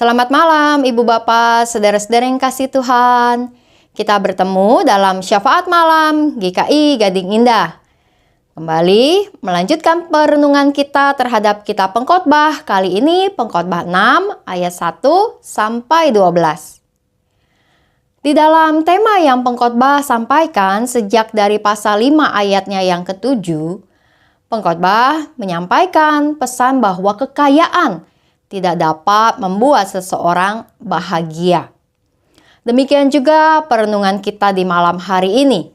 Selamat malam Ibu Bapak, saudara-saudara yang kasih Tuhan. Kita bertemu dalam Syafaat Malam GKI Gading Indah. Kembali melanjutkan perenungan kita terhadap kitab Pengkhotbah. Kali ini Pengkhotbah 6 ayat 1 sampai 12. Di dalam tema yang Pengkhotbah sampaikan sejak dari pasal 5 ayatnya yang ke-7, Pengkhotbah menyampaikan pesan bahwa kekayaan tidak dapat membuat seseorang bahagia. Demikian juga perenungan kita di malam hari ini.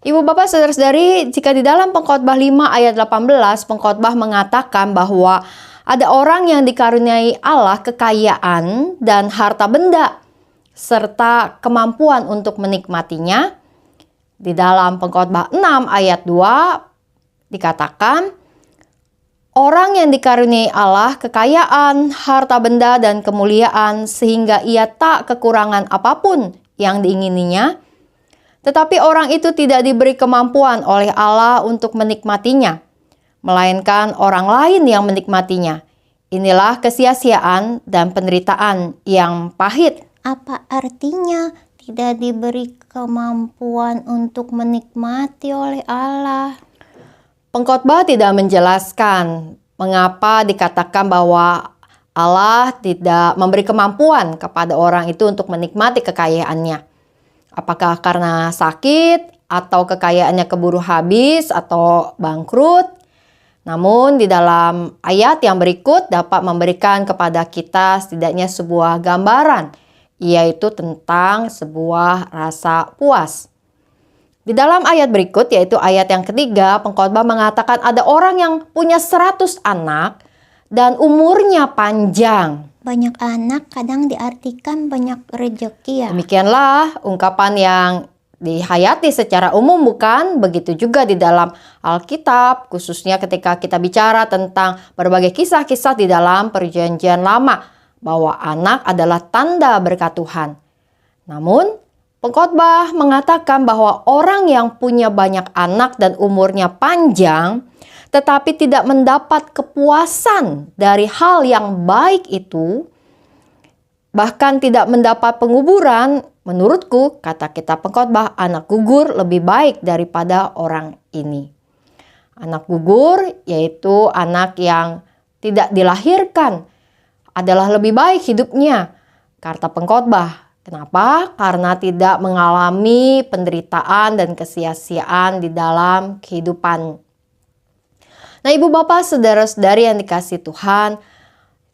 Ibu bapak saudara-saudari, jika di dalam Pengkhotbah 5 ayat 18, Pengkhotbah mengatakan bahwa ada orang yang dikaruniai Allah kekayaan dan harta benda, serta kemampuan untuk menikmatinya. Di dalam Pengkhotbah 6 ayat 2 dikatakan, orang yang dikaruniai Allah kekayaan, harta benda, dan kemuliaan sehingga ia tak kekurangan apapun yang diingininya. Tetapi orang itu tidak diberi kemampuan oleh Allah untuk menikmatinya, melainkan orang lain yang menikmatinya. Inilah kesia-siaan dan penderitaan yang pahit. Apa artinya tidak diberi kemampuan untuk menikmati oleh Allah? Pengkhotbah tidak menjelaskan mengapa dikatakan bahwa Allah tidak memberi kemampuan kepada orang itu untuk menikmati kekayaannya. Apakah karena sakit atau kekayaannya keburu habis atau bangkrut? Namun di dalam ayat yang berikut dapat memberikan kepada kita setidaknya sebuah gambaran, yaitu tentang sebuah rasa puas. Di dalam ayat berikut, yaitu ayat yang ketiga, Pengkhotbah mengatakan ada orang yang punya 100 anak dan umurnya panjang. Banyak anak kadang diartikan banyak rezeki ya. Demikianlah ungkapan yang dihayati secara umum, bukan? Begitu juga di dalam Alkitab, khususnya ketika kita bicara tentang berbagai kisah-kisah di dalam Perjanjian Lama, bahwa anak adalah tanda berkat Tuhan. Namun, Pengkhotbah mengatakan bahwa orang yang punya banyak anak dan umurnya panjang, tetapi tidak mendapat kepuasan dari hal yang baik itu, bahkan tidak mendapat penguburan, menurutku, kata kitab Pengkhotbah, anak gugur lebih baik daripada orang ini. Anak gugur yaitu anak yang tidak dilahirkan adalah lebih baik hidupnya, kata Pengkhotbah. Kenapa? Karena tidak mengalami penderitaan dan kesia-siaan di dalam kehidupan. Nah, ibu bapak, saudara-saudari yang dikasihi Tuhan,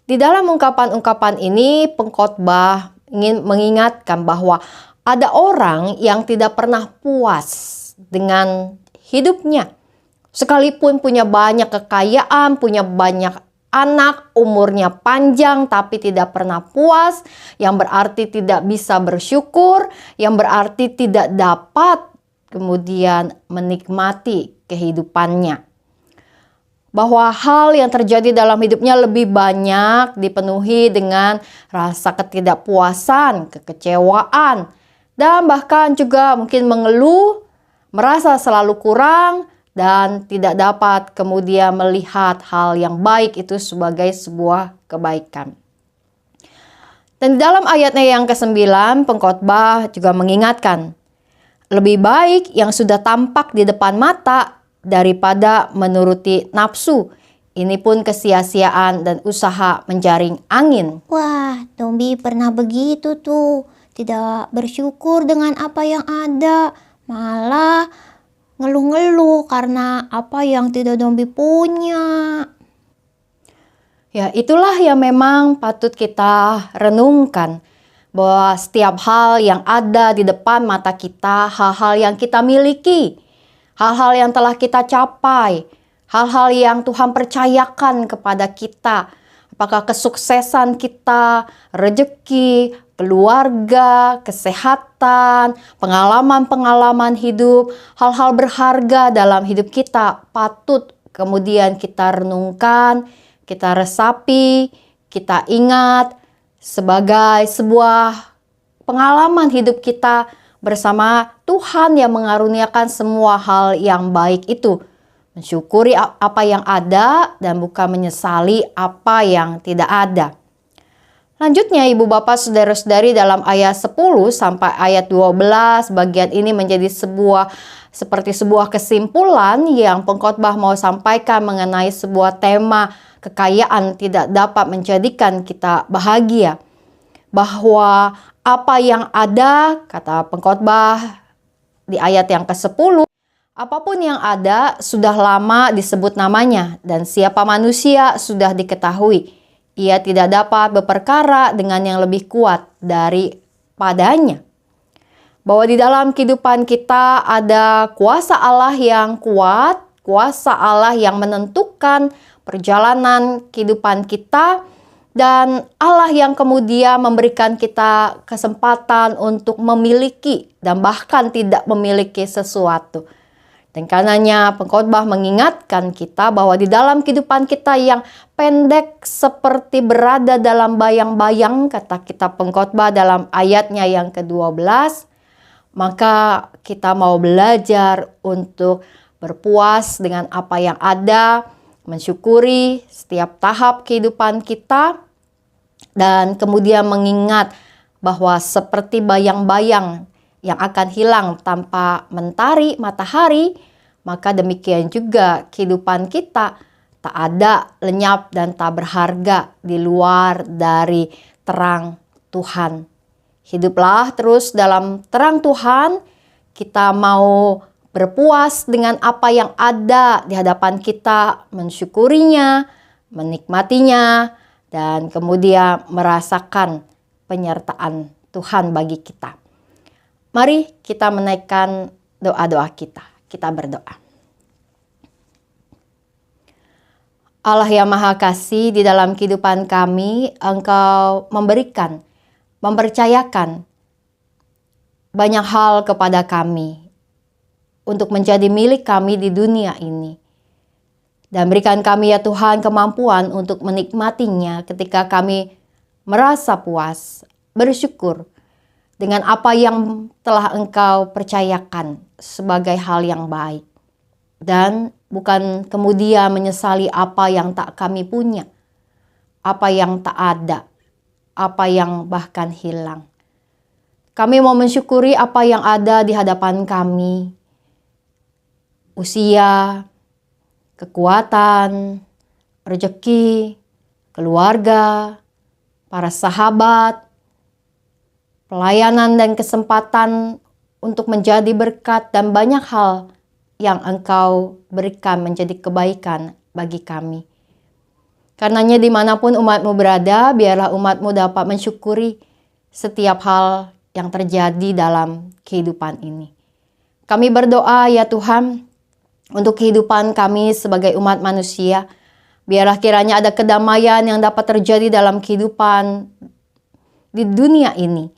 di dalam ungkapan-ungkapan ini Pengkhotbah ingin mengingatkan bahwa ada orang yang tidak pernah puas dengan hidupnya. Sekalipun punya banyak kekayaan, punya banyak anak, umurnya panjang tapi tidak pernah puas, yang berarti tidak bisa bersyukur, yang berarti tidak dapat kemudian menikmati kehidupannya. Bahwa hal yang terjadi dalam hidupnya lebih banyak dipenuhi dengan rasa ketidakpuasan, kekecewaan, dan bahkan juga mungkin mengeluh, merasa selalu kurang, dan tidak dapat kemudian melihat hal yang baik itu sebagai sebuah kebaikan. Dan di dalam ayatnya yang ke-9, Pengkhotbah juga mengingatkan, lebih baik yang sudah tampak di depan mata daripada menuruti nafsu. Ini pun kesia-siaan dan usaha menjaring angin. Wah, Dombi pernah begitu tuh. Tidak bersyukur dengan apa yang ada, malah ngeluh-ngeluh karena apa yang tidak Dombi punya. Ya, itulah yang memang patut kita renungkan. Bahwa setiap hal yang ada di depan mata kita, hal-hal yang kita miliki, hal-hal yang telah kita capai, hal-hal yang Tuhan percayakan kepada kita. Apakah kesuksesan kita, rezeki, keluarga, kesehatan, pengalaman-pengalaman hidup, hal-hal berharga dalam hidup kita patut kemudian kita renungkan, kita resapi, kita ingat sebagai sebuah pengalaman hidup kita bersama Tuhan yang mengaruniakan semua hal yang baik itu. Mensyukuri apa yang ada dan bukan menyesali apa yang tidak ada. Lanjutnya Ibu Bapak Saudara-saudari, dalam ayat 10 sampai ayat 12 bagian ini menjadi seperti sebuah kesimpulan yang pengkhotbah mau sampaikan mengenai sebuah tema kekayaan tidak dapat menjadikan kita bahagia. Bahwa apa yang ada, kata pengkhotbah di ayat yang ke-10, apapun yang ada sudah lama disebut namanya dan siapa manusia sudah diketahui. Ia tidak dapat berperkara dengan yang lebih kuat daripadanya. Bahwa di dalam kehidupan kita ada kuasa Allah yang kuat, kuasa Allah yang menentukan perjalanan kehidupan kita, dan Allah yang kemudian memberikan kita kesempatan untuk memiliki dan bahkan tidak memiliki sesuatu. Dan karenanya pengkhotbah mengingatkan kita bahwa di dalam kehidupan kita yang pendek seperti berada dalam bayang-bayang, kata kitab pengkhotbah dalam ayatnya yang ke-12, maka kita mau belajar untuk berpuas dengan apa yang ada, mensyukuri setiap tahap kehidupan kita, dan kemudian mengingat bahwa seperti bayang-bayang yang akan hilang tanpa mentari matahari, maka demikian juga kehidupan kita tak ada, lenyap, dan tak berharga di luar dari terang Tuhan. Hiduplah terus dalam terang Tuhan. Kita mau berpuas dengan apa yang ada di hadapan kita, mensyukurinya, menikmatinya, dan kemudian merasakan penyertaan Tuhan bagi kita. Mari kita menaikkan doa-doa kita. Kita berdoa. Allah yang Maha Kasih, di dalam kehidupan kami, Engkau memberikan, mempercayakan banyak hal kepada kami untuk menjadi milik kami di dunia ini. Dan berikan kami ya Tuhan kemampuan untuk menikmatinya ketika kami merasa puas, bersyukur dengan apa yang telah Engkau percayakan sebagai hal yang baik. Dan bukan kemudian menyesali apa yang tak kami punya, apa yang tak ada, apa yang bahkan hilang. Kami mau mensyukuri apa yang ada di hadapan kami. Usia, kekuatan, rezeki, keluarga, para sahabat, pelayanan dan kesempatan untuk menjadi berkat, dan banyak hal yang Engkau berikan menjadi kebaikan bagi kami. Karenanya dimanapun umat-Mu berada, biarlah umat-Mu dapat mensyukuri setiap hal yang terjadi dalam kehidupan ini. Kami berdoa ya Tuhan, untuk kehidupan kami sebagai umat manusia, biarlah kiranya ada kedamaian yang dapat terjadi dalam kehidupan di dunia ini.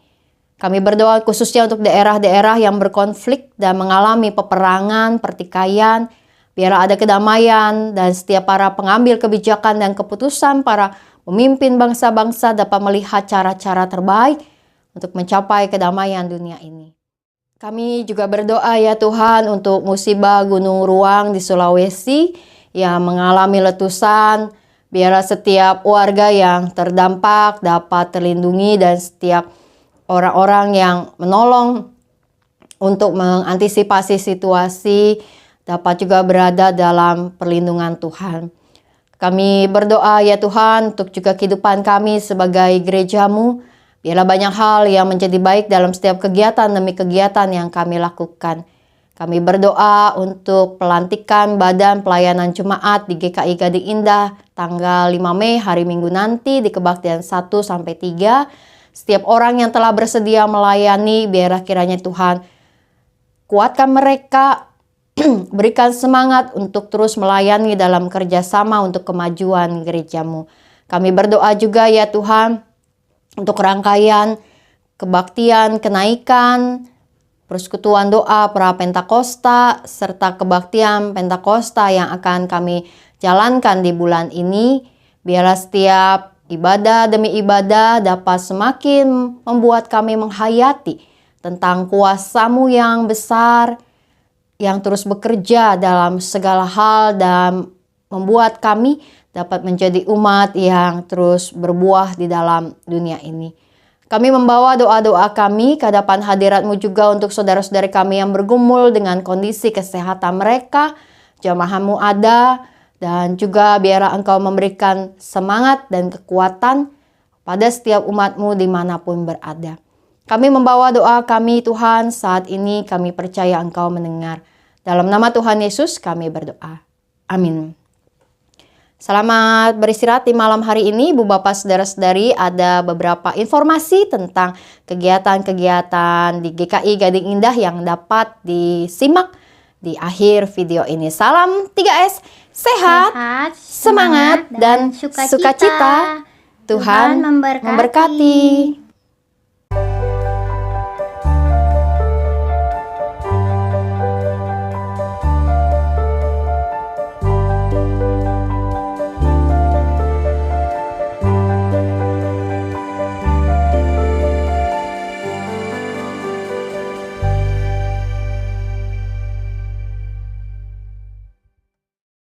Kami berdoa khususnya untuk daerah-daerah yang berkonflik dan mengalami peperangan, pertikaian. Biarlah ada kedamaian dan setiap para pengambil kebijakan dan keputusan, para pemimpin bangsa-bangsa dapat melihat cara-cara terbaik untuk mencapai kedamaian dunia ini. Kami juga berdoa ya Tuhan untuk musibah Gunung Ruang di Sulawesi yang mengalami letusan. Biarlah setiap warga yang terdampak dapat terlindungi dan setiap orang-orang yang menolong untuk mengantisipasi situasi dapat juga berada dalam perlindungan Tuhan. Kami berdoa ya Tuhan untuk juga kehidupan kami sebagai gereja-Mu. Biarlah banyak hal yang menjadi baik dalam setiap kegiatan demi kegiatan yang kami lakukan. Kami berdoa untuk pelantikan Badan Pelayanan Jemaat di GKI Gading Indah tanggal 5 Mei hari Minggu nanti di kebaktian 1-3. Setiap orang yang telah bersedia melayani, biarlah kiranya Tuhan kuatkan mereka, berikan semangat untuk terus melayani dalam kerjasama untuk kemajuan gereja-Mu. Kami berdoa juga ya Tuhan untuk rangkaian kebaktian kenaikan, persekutuan doa pra Pentakosta, serta kebaktian Pentakosta yang akan kami jalankan di bulan ini. Biarlah setiap ibadah demi ibadah dapat semakin membuat kami menghayati tentang kuasa-Mu yang besar, yang terus bekerja dalam segala hal dan membuat kami dapat menjadi umat yang terus berbuah di dalam dunia ini. Kami membawa doa-doa kami ke hadapan hadirat-Mu juga untuk saudara-saudari kami yang bergumul dengan kondisi kesehatan mereka. Jamaah-Mu ada, dan juga biarlah Engkau memberikan semangat dan kekuatan pada setiap umat-Mu dimanapun berada. Kami membawa doa kami Tuhan, saat ini kami percaya Engkau mendengar. Dalam nama Tuhan Yesus kami berdoa. Amin. Selamat beristirahat di malam hari ini, Ibu Bapak Saudara-saudari. Ada beberapa informasi tentang kegiatan-kegiatan di GKI Gading Indah yang dapat disimak di akhir video ini. Salam 3S, sehat, semangat, dan sukacita. Tuhan memberkati.